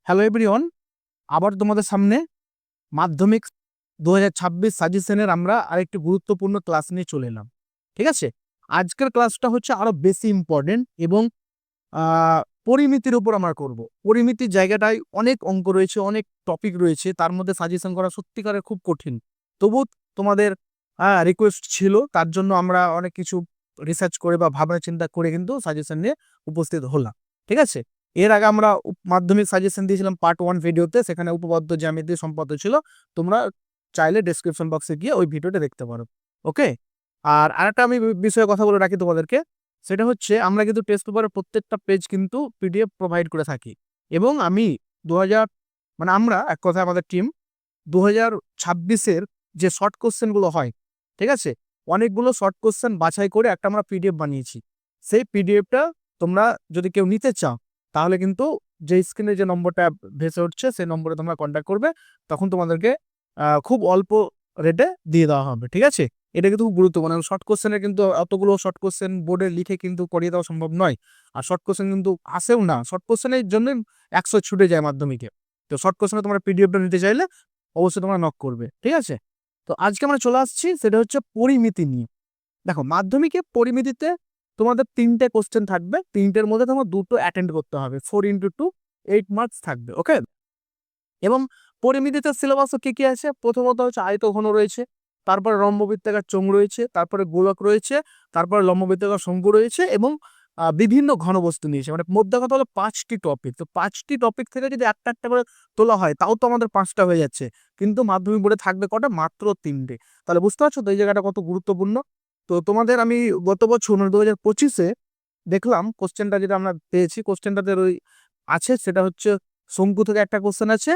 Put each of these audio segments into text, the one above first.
Hello everyone, আবার তোমাদের সামনে মাধ্যমিক 2026 সাজেশনের আমরা আরেকটি গুরুত্বপূর্ণ ক্লাস নিয়ে চলে এলাম। ঠিক আছে, আজকের ক্লাসটা হচ্ছে আরো বেশি ইম্পর্টেন্ট এবং পরিমিতির উপর আমরা করব। পরিমিতির জায়গাটায় অনেক অঙ্ক রয়েছে, অনেক টপিক রয়েছে, তার মধ্যে সাজেশন করা সত্যিকারের খুব কঠিন। তবু তোমাদের রিকোয়েস্ট ছিল, তার জন্য আমরা অনেক কিছু রিসার্চ করে বা ভাবনা চিন্তা করে কিন্তু সাজেশন নিয়ে উপস্থিত হলাম। ঠিক আছে, এর আগে আমরা মাধ্যমিক সাজেশন দিয়েছিলাম পার্ট 1 ভিডিওতে, সেখানে উপপাদ্য জ্যামিতি সম্পর্ক ছিল। তোমরা চাইলে ডেসক্রিপশন বক্সে গিয়ে ওই ভিডিওটা দেখতে পারো। ওকে, আর আরেকটা আমি বিষয়ে কথা বলে রাখি তোমাদেরকে, সেটা হচ্ছে আমরা কিন্তু টেস্ট পেপারের প্রত্যেকটা পেজ কিন্তু পিডিএফ প্রোভাইড করে থাকি। এবং আমি 2000 মানে আমরা এক কথায় আমাদের টিম 2026-এর যে শর্ট কোশ্চেনগুলো হয়, ঠিক আছে, অনেকগুলো শর্ট কোশ্চেন বাছাই করে একটা আমরা পিডিএফ বানিয়েছি। সেই পিডিএফটা তোমরা যদি কেউ নিতে চাও, তাহলে কিন্তু যে স্ক্রিনে যে নম্বরটা ভেসে উঠছে সেই নম্বরে তোমরা কন্ট্যাক্ট করবে, তখন তোমাদেরকে খুব অল্প রেটে দিয়ে দেওয়া হবে। ঠিক আছে, এটা কিন্তু খুব গুরুত্বপূর্ণ। শর্ট কোশ্চেনে কিন্তু অতগুলো শর্ট কোশ্চেন বোর্ডে লিখে কিন্তু করিয়ে দেওয়া সম্ভব নয়। আর শর্ট কোশ্চেন কিন্তু আসেও না, শর্ট কোশ্চেনের জন্য 100 ছুটে যায় মাধ্যমিকে। তো শর্ট কোশ্চেনে তোমরা পিডিএফটা নিতে চাইলে অবশ্যই তোমরা নক করবে। ঠিক আছে, তো আজকে আমরা চলে আসছি, সেটা হচ্ছে পরিমিতি নিয়ে। দেখো, মাধ্যমিকে পরিমিতিতে তোমাদের 3টে কোশ্চেন থাকবে, 3টের মধ্যে তোমার 2টো অ্যাটেন্ড করতে হবে। 4x2 8 মার্কস থাকবে। ওকে, এবং পরিমিতিতে সিলেবাসও কি কি আছে? প্রথমত হচ্ছে আয়তঘন রয়েছে, তারপরে রম্ববৃত্তাকার চোঙ রয়েছে, তারপরে গোলক রয়েছে, তারপরে লম্ববৃত্তাকার শঙ্কু রয়েছে এবং বিভিন্ন ঘনবস্তু নিয়েছে। মানে মধ্যে কথা হলো 5টি টপিক। তো 5টি টপিক থেকে যদি একটা একটা করে তোলা হয়, তাও তো আমাদের 5টা হয়ে যাচ্ছে। কিন্তু মাধ্যমিক বোর্ডে থাকবে কটা? মাত্র 3টে। তাহলে বুঝতে পারছো তো এই জায়গাটা কত গুরুত্বপূর্ণ। তো তোমাদের আমি গত বছর 2025-এ দেখলাম কোশ্চেনটা যেটা আমরা পেয়েছি, কোশ্চেনটাতে ওই আছে, সেটা হচ্ছে শঙ্কু থেকে একটা কোশ্চেন আছে,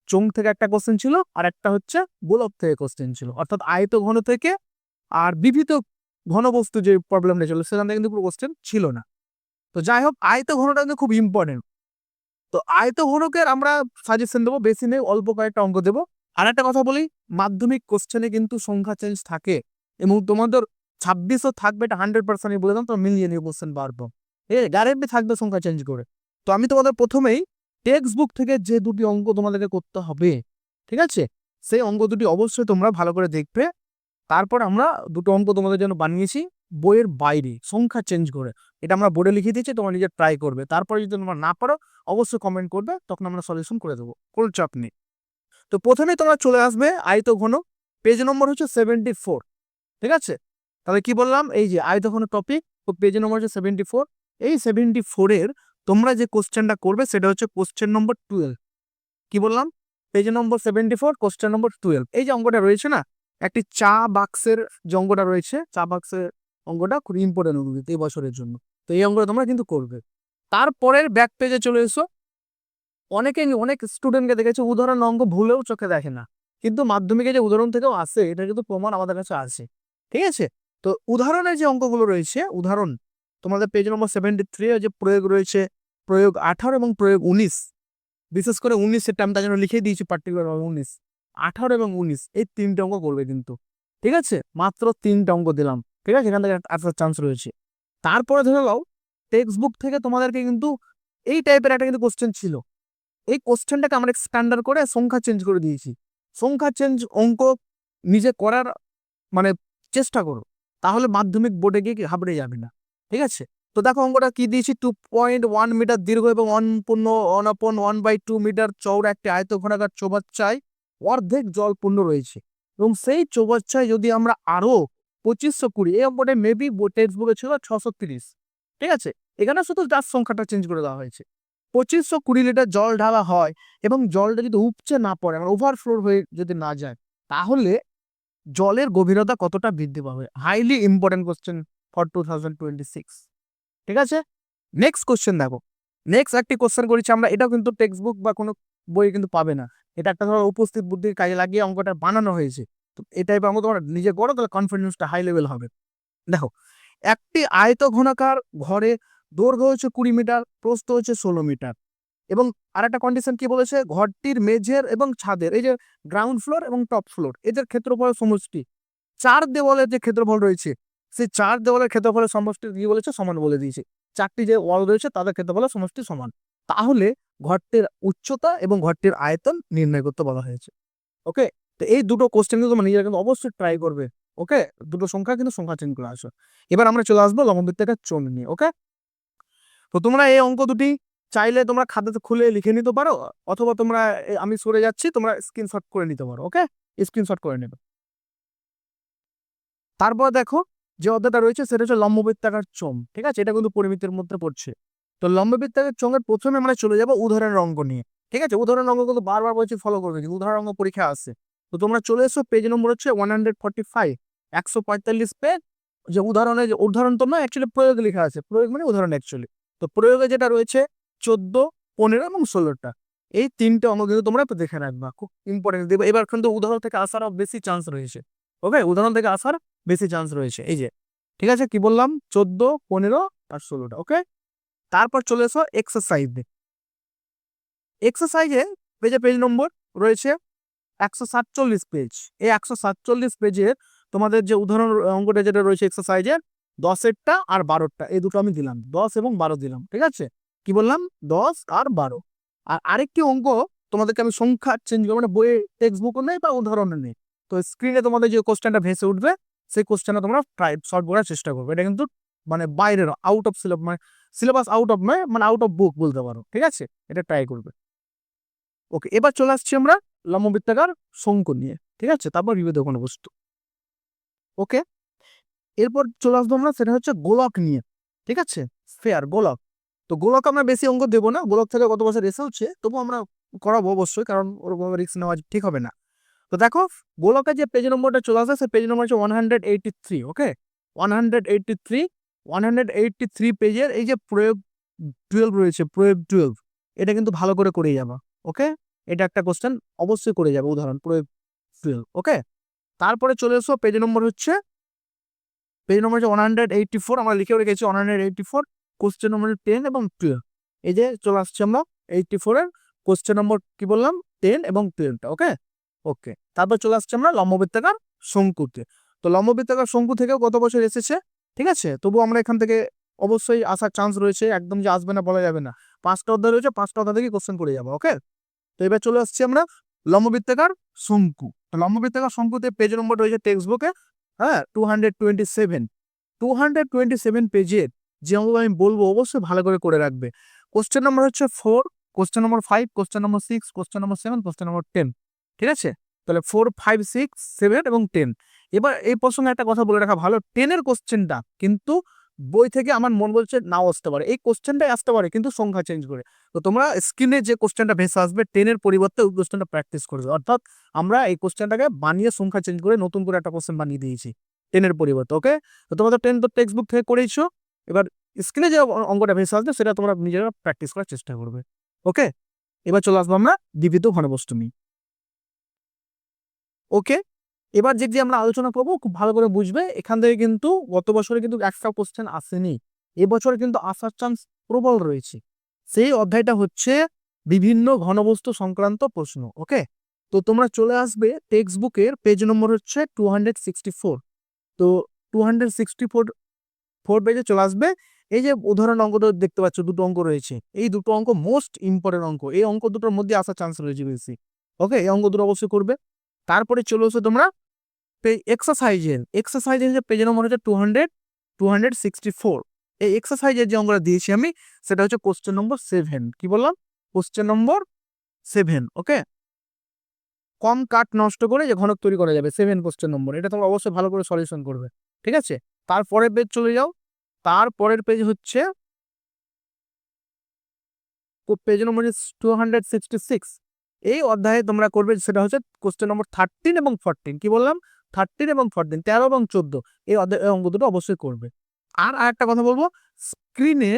চোঙ থেকে একটা কোশ্চেন ছিল, আর একটা হচ্ছে গোলক থেকে কোশ্চেন ছিল। অর্থাৎ আয়ত ঘন থেকে আর বিভিন্ন ঘনবস্তু যে প্রবলেমটা ছিল সেখান থেকে কিন্তু পুরো কোশ্চেন ছিল না। তো যাই হোক, আয়ত ঘনটা কিন্তু খুব ইম্পর্টেন্ট। তো আয়ত ঘনকের আমরা সাজেশন দেবো, বেশি নেই, অল্প কয়েকটা অঙ্ক দেবো। আর একটা কথা বলি, মাধ্যমিক কোশ্চেনে কিন্তু সংখ্যা চেঞ্জ থাকে এবং তোমাদের 26ও থাকবে, এটা 100% বলে দাম, তো মিলিয়ে নিয়ে কোশ্চেন পারবো। গ্যারেন্টি থাকবে সংখ্যা চেঞ্জ করে। তো আমি তোমাদের প্রথমেই টেক্সট বুক থেকে যে দুটি অঙ্ক তোমাদেরকে করতে হবে, ঠিক আছে, সেই অঙ্ক দুটি অবশ্যই তোমরা ভালো করে দেখবে। তারপর আমরা দুটো অঙ্ক তোমাদের জন্য বানিয়েছি বইয়ের বাইরে, সংখ্যা চেঞ্জ করে। এটা আমরা বোর্ডে লিখে দিয়েছি, তোমরা নিজে ট্রাই করবে। তারপরে যদি তোমরা না পারো, অবশ্যই কমেন্ট করবে, তখন আমরা সলিউশন করে দেবো, কোনো চাপ নেই। তো প্রথমেই তোমরা চলে আসবে আয়ত ঘন, পেজ নম্বর হচ্ছে 74। ঠিক আছে, তাহলে কি বললাম, এই যে আয়ত ঘন টপিক, পেজ নম্বর হচ্ছে 74। এই 74-এর তোমরা যে কোশ্চেনটা করবে সেটা হচ্ছে কোশ্চেন নম্বর 12। কি বললাম? পেজ নম্বর 74, কোশ্চেন নম্বর 12। এই যে অঙ্কটা রয়েছে না, একটি চা বাক্সের যে অঙ্কটা রয়েছে, চা বাক্সের অঙ্কটা খুব ইম্পর্টেন্ট অঙ্ক এই বছরের জন্য। তো এই অঙ্কটা তোমরা কিন্তু করবে। তারপরের ব্যাক পেজে চলে এসো। অনেক স্টুডেন্টকে দেখেছি উদাহরণ অঙ্ক ভুলেও চোখে দেখে না, কিন্তু মাধ্যমিকে যে উদাহরণ থেকেও আসে, এটা কিন্তু প্রমাণ আমাদের কাছে আছে। ঠিক আছে, তো উদাহরণের যে অঙ্কগুলো রয়েছে, উদাহরণ তোমাদের পেজ নম্বর 73 যে প্রয়োগ রয়েছে, প্রয়োগ 18 এবং প্রয়োগ 19, বিশেষ করে 19-এর টাইম তার জন্য লিখে দিয়েছি পার্টিকুলার 19, 18 এবং 19, এই 3টে অঙ্ক করবে কিন্তু। ঠিক আছে, মাত্র 3টে অঙ্ক দিলাম। ঠিক আছে, এখান থেকে আসার চান্স রয়েছে। তারপরে ধরে নাও টেক্সট বুক থেকে তোমাদেরকে কিন্তু এই টাইপের একটা কিন্তু কোশ্চেন ছিল। এই কোশ্চেনটাকে আমরা স্ট্যান্ডার্ড করে সংখ্যা চেঞ্জ করে দিয়েছি। সংখ্যা চেঞ্জ অঙ্ক নিজে করার মানে চেষ্টা করো, তাহলে মাধ্যমিক বোর্ডে গিয়ে ঘাবড়ে যাবে না। ঠিক আছে, তো দেখো অঙ্কটা কি দিয়েছি, 2.1 মিটার দীর্ঘ এবং 1/1/2 মিটার চওড়া একটি আয়তঘনাকার চৌবাচ্চায় অর্ধেক জল পূর্ণ রয়েছে, এবং সেই চৌবাচ্চায় যদি আমরা আরো 2520, এই অঙ্কটা মেবি টেক্সট বুকে ছিল 630। ঠিক আছে, এখানে শুধু যার সংখ্যাটা চেঞ্জ করে দেওয়া হয়েছে। 2520 লিটার জল ঢালা হয় এবং জলটা যদি উপচে না পড়ে, মানে ওভারফ্লো হয়ে যদি না যায়, তাহলে জলের গভীরতা কতটা বৃদ্ধি পাবে? Highly important question for 2026। ঠিক আছে, নেক্সট কোশ্চেন দেখো। নেক্সট একটি কোশ্চেন করেছি আমরা, এটাও কিন্তু টেক্সট বুক বা কোনো বই কিন্তু পাবে না। এটা একটা ধরো উপস্থিত বুদ্ধির কাজে লাগিয়ে অঙ্কটা বানানো হয়েছে। তো এই টাইপের অঙ্ক তোমরা নিজে করো, তাহলে কনফিডেন্সটা হাই লেভেল হবে। দেখো, একটি আয়ত ঘনাকার ঘরে দৈর্ঘ্য হচ্ছে 20 মিটার, প্রস্থ হচ্ছে 16 মিটার, এবং আরেকটা কন্ডিশন কি বলেছে, ঘরটির মেঝের এবং ছাদের, এই যে গ্রাউন্ড ফ্লোর এবং টপ ফ্লোর, এদের ক্ষেত্রফলের সমষ্টি 4 দেওয়ালের যে ক্ষেত্রফল রয়েছে, সেই 4 দেওয়ালের ক্ষেত্রফলের সমষ্টি কি বলেছে? সমান বলে দিয়েছে। 4টি যে ওয়াল রয়েছে তাদের ক্ষেত্রফলের সমষ্টি সমান। তাহলে ঘরটির উচ্চতা এবং ঘরটির আয়তন নির্ণয় করতে বলা হয়েছে। ওকে, তো এই দুটো কোশ্চেন কিন্তু তোমরা নিজেরা কিন্তু অবশ্যই ট্রাই করবে। ওকে, দুটো সংখ্যা কিন্তু সংখ্যা চেঞ্জ করে আসো। এবার আমরা চলে আসবো লম্ববৃত্তাকার চোঙ নিয়ে। ওকে, তো তোমরা এই অঙ্ক দুটি চাইলে তোমরা খাতাতে খুলে লিখে নিতে পারো, অথবা তোমরা আমি সরে যাচ্ছি, তোমরা স্ক্রিনশট করে নিতে পারো। ওকে, স্ক্রিনশট করে নেবে। তারপর দেখো যে অধ্যায়টা রয়েছে সেটা হচ্ছে লম্ববৃত্তাকার চোঙ। ঠিক আছে, এটা কিন্তু পরিমিতির মধ্যে পড়ছে। তো লম্ববৃত্তাকার চোঙের প্রথমে আমরা চলে যাব উদাহরণের অঙ্ক নিয়ে। ঠিক আছে, উদাহরণ অঙ্ক কিন্তু বারবার বলছি ফলো করবে, কিন্তু উদাহরণ অঙ্ক পরীক্ষা আসছে। তো তোমরা চলে এসো, পেজ নম্বর হচ্ছে 145, 145 পেজ। যে উদাহরণে, যে উদাহরণ তো নয়, অ্যাকচুয়ালি প্রয়োগ লেখা আছে, প্রয়োগ মানে উদাহরণ অ্যাকচুয়ালি। তো প্রয়োগে যেটা রয়েছে 14, 15 এবং 16টা, এই তিনটে অঙ্ক কিন্তু তোমরা দেখে রাখবা, খুব ইম্পর্টেন্ট দেবে। এবার কিন্তু উদাহরণ থেকে আসারও বেশি চান্স রয়েছে। ওকে, উদাহরণ থেকে আসার বেশি চান্স রয়েছে। এই যে, ঠিক আছে, কি বললাম, 14, 15 আর 16টা। ওকে, তারপর চলে এসো এক্সারসাইজ। এক্সারসাইজে পেজ নম্বর রয়েছে 147 পেজ। এই 147 পেজের তোমাদের যে উদাহরণ অঙ্কটা যেটা রয়েছে এক্সারসাইজের 10এরটা আর 12টা, এই দুটো আমি দিলাম, 10 এবং 12 দিলাম। ঠিক আছে, কি বললাম, 10 আর 12। আর আরেকটি অঙ্ক তোমাদেরকে আমি সংখ্যা চেঞ্জ করবো, মানে বইয়ে টেক্সট বুকও নেই বা উদাহরণে নেই। তো স্ক্রিনে তোমাদের যে কোশ্চেনটা ভেসে উঠবে, সেই কোশ্চেনটা তোমরা ট্রাই সলভ করার চেষ্টা করবে। এটা কিন্তু মানে বাইরের, আউট অফ সিলেবাস, মানে সিলেবাস আউট অফ, মানে আউট অফ বুক বলতে পারো। ঠিক আছে, এটা ট্রাই করবে। ওকে, এবার চলে আসছি আমরা লম্ববৃত্তাকার শঙ্কু নিয়ে। ঠিক আছে, তারপর বিভেদ ঘনবস্তু। ওকে, এরপর চলে আসবো আমরা, সেটা হচ্ছে গোলক নিয়ে। ঠিক আছে, স্ফেয়ার, গোলক। তো গোলক আমরা বেশি অঙ্ক দেবো না, গোলক থেকে গত বছর এসে হচ্ছে, তবু আমরা করাবো অবশ্যই, কারণ ওরকম রিস্ক নেওয়া ঠিক হবে না। তো দেখো, গোলকের যে পেজ নম্বরটা চলে আসে, সেই পেজ নম্বর হচ্ছে 183। ওকে, 183, 183 পেজের এই যে প্রয়োগ 12 রয়েছে, প্রয়োগ 12, এটা কিন্তু ভালো করে করে যাবা। ওকে, এটা একটা কোশ্চেন অবশ্যই করে যাবে, উদাহরণ প্রয়োগ 12। ওকে, তারপরে চলে এসো পেজ নম্বর হচ্ছে 184, আমরা লিখেও রেখেছি 184, কোশ্চেন নম্বর 10 এবং 12। এই যে চলে আসছে আমরা 84 এর কোশ্চেন নম্বর, কি বললাম, 10 এবং 12টা। ওকে, ওকে, তারপর চলে আসছে আমরা লম্ববৃত্তাকার শঙ্কুতে। তো লম্ববৃত্তাকার শঙ্কু থেকেও গত বছর এসেছে। ঠিক আছে, তবু আমরা এখান থেকে অবশ্যই আসার চান্স রয়েছে, একদম যে আসবে না বলা যাবে না। 5টা অধ্যায় রয়েছে, 5টা অধ্যায় থেকে কোশ্চেন করে যাবো। ওকে, তো এবার চলে আসছি আমরা লম্ববৃত্তাকার শঙ্কু। তো লম্ববৃত্তাকার শঙ্কুতে পেজ নম্বর রয়েছে টেক্সট বুকে, হ্যাঁ, 227। 227 পেজের যে অঙ্ক আমি বলবো অবশ্যই ভালো করে রাখবে। কোশ্চেন নম্বর হচ্ছে 4, question number 5, question number 6, question number 7, question number 10। ঠিক আছে, তাহলে 4, 5, 6, 7 এবং 10। এবার এই প্রসঙ্গে একটা কথা বলে রাখা ভালো, 10-এর কোশ্চেনটা কিন্তু বই থেকে আমার মন বলছে নাও আসতে পারে, এই কোশ্চেনটাই আসতে পারে কিন্তু সংখ্যা চেঞ্জ করে। তো তোমরা স্ক্রিনে যে কোশ্চেনটা ভেসে আসবে 10-এর পরিবর্তে ওই কোশ্চেনটা প্র্যাকটিস করবে। অর্থাৎ আমরা এই কোশ্চেনটাকে বানিয়ে সংখ্যা চেঞ্জ করে নতুন করে একটা কোশ্চেন বানিয়ে দিয়েছি 10-এর পরিবর্তে। ওকে, তো তোমাদের 10 তো টেক্সট বুক থেকে করেইছো, এবার স্ক্রিনে যে অঙ্কটা ভেসে আসবে সেটা তোমরা নিজেরা প্র্যাকটিস করার চেষ্টা করবে। ওকে, এবার চলে আসবো আমরা দ্বিবিধ ঘনবস্তু নিয়ে। ওকে, এবার যে আমরা আলোচনা করবো খুব ভালো করে বুঝবে, এখান থেকে কিন্তু গত বছরে কিন্তু একটা কোশ্চেন আসেনি, এবছরে কিন্তু আসার চান্স প্রবল রয়েছে। সেই অধ্যায়টা হচ্ছে বিভিন্ন ঘনবস্তু সংক্রান্ত প্রশ্ন। ওকে, তো তোমরা চলে আসবে টেক্সট বুকের পেজ নম্বর হচ্ছে 264। তো 264 পেজে চলে আসবে। এই যে উদাহরণ অঙ্কটা দেখতে পাচ্ছ, দুটো অঙ্ক রয়েছে, এই দুটো অঙ্ক মোস্ট ইম্পর্টেন্ট অঙ্ক, এই অঙ্ক দুটোর মধ্যে আসার চান্স রয়েছে বেশি। ওকে, এই অঙ্ক দুটো অবশ্যই করবে। তারপরে চলে আসো তোমরা এক্সারসাইজের যে পেজ নম্বর হচ্ছে 264। এই এক্সারসাইজের যে অঙ্কটা দিয়েছি আমি, সেটা হচ্ছে কোশ্চেন নম্বর 7। কি বললাম, কোশ্চেন নম্বর 7। ওকে, কম কাঠ নষ্ট করে যে ঘনক তৈরি করা যাবে, 7 কোশ্চেন নম্বর, এটা তোমরা অবশ্যই ভালো করে সলিউশন করবে। ঠিক আছে, তারপরের পেজ চলে যাও, তারপরের পেজ হচ্ছে পেজ নম্বর 266। এই অধ্যায়ে তোমরা করবে সেটা হচ্ছে কোশ্চেন নম্বর 13 এবং 14। কি বললাম, 13 এবং 14, 13 এবং 14, এই অধ্যায় অঙ্ক দুটো অবশ্যই করবে। আর একটা কথা বলবো, স্ক্রিনে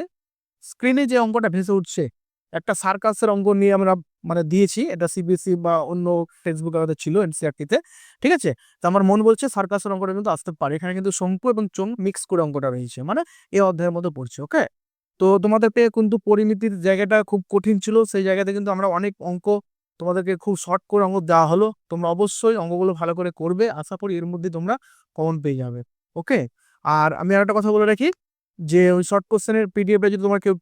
স্ক্রিনে যে অঙ্কটা ভেসে উঠছে, একটা সার্কাসের অঙ্ক নিয়ে আমরা মানে দিয়েছি, এটা সিবিএসই বা অন্য টেক্সট বুক আমাদের ছিল এনসিইআরটিতে। ঠিক আছে, তো আমার মন বলছে সার্কাসের অঙ্কটা কিন্তু আসতে পারে, এখানে কিন্তু শঙ্কু এবং চোঙ মিক্স করে অঙ্কটা রয়েছে, মানে এই অধ্যায়ের মধ্যে পড়ছে। ওকে, তো তোমাদেরকে কিন্তু পরিমিতির জায়গাটা খুব কঠিন ছিল, সেই জায়গাতে কিন্তু আমরা অনেক অঙ্ক তোমাদেরকে খুব শর্ট করে অঙ্ক দেওয়া হলো। তোমরা অবশ্যই অঙ্কগুলো ভালো করে করবে, আশা করি এর মধ্যে তোমরা কমন পেয়ে যাবে। ওকে, আর আমি আর একটা কথা বলে রাখি, যে ওই শর্ট কোশ্চেনের পিডিএফটা যদি তোমার কেউ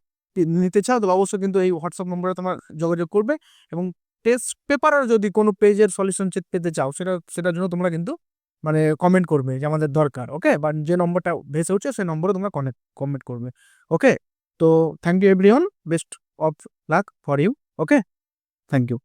নিতে চাও তো অবশ্যই কিন্তু এই হোয়াটসঅ্যাপ নম্বরে তোমার যোগাযোগ করবে, এবং টেস্ট পেপারের যদি কোনো পেজের সলিউশন পেতে চাও সেটার জন্য তোমরা কিন্তু মানে কমেন্ট করবে যে আমাদের দরকার, ওকে, বা যে নম্বরটা ভেসে উঠছে সেই নম্বরে তোমরা কমেন্ট করবে, ওকে। তো thank you everyone, best of luck for you, okay, thank you.